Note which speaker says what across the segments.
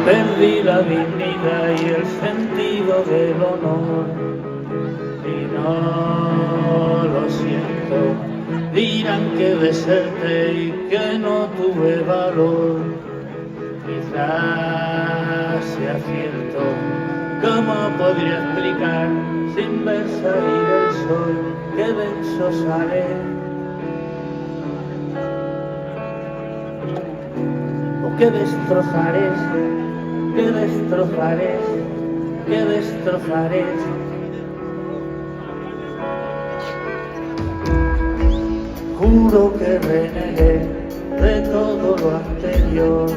Speaker 1: Perdí la dignidad y el sentido del honor y no lo siento. Dirán que deserté y que no tuve valor. Quizás sea cierto. ¿Cómo podría explicar sin ver salir el sol que denso sale? ¿O qué destrozaré? ¿Qué destrozaré? ¿Qué destrozaré? Juro que renegué de todo lo anterior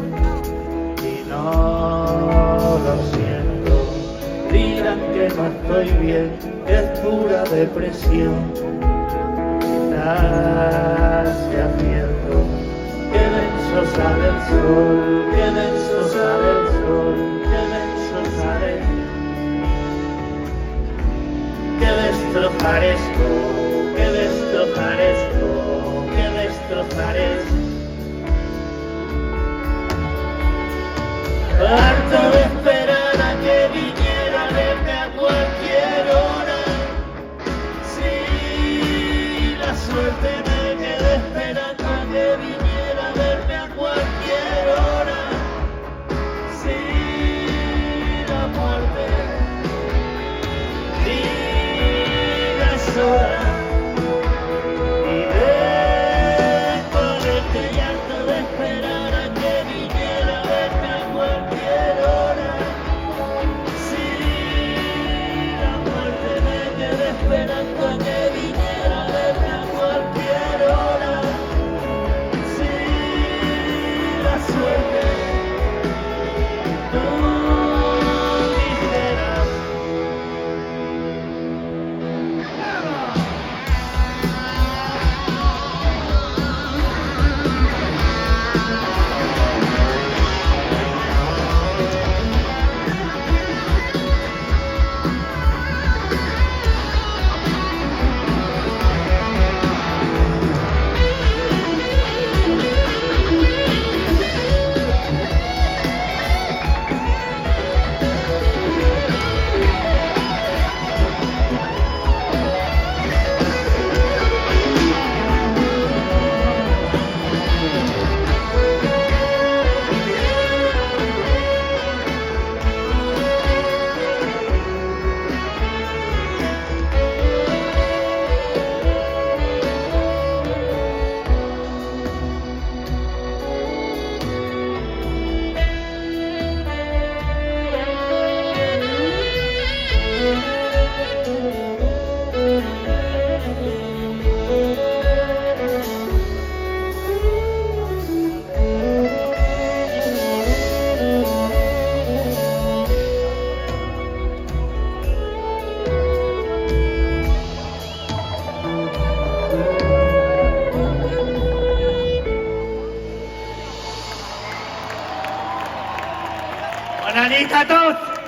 Speaker 1: y no lo siento. Dirán que no estoy bien, que es pura depresión. Quizás sea cierto. Que denso sale el sol, que denso sale el sol, que denso sale. Que destrozarezco, que destrozarezco, que destrozarezco. Harto de esperar a que viniera a verme a cualquier hora. Si la suerte me quedé esperando a que viniera a verme a cualquier hora. Si la muerte diga es hora. Y vengo alegre y harto de esperar a que viniera a verme a cualquier hora. Si la muerte me quedé esperando a que viniera a verme a cualquier hora. Si la suerte no dijera.
Speaker 2: Bona nit a tots!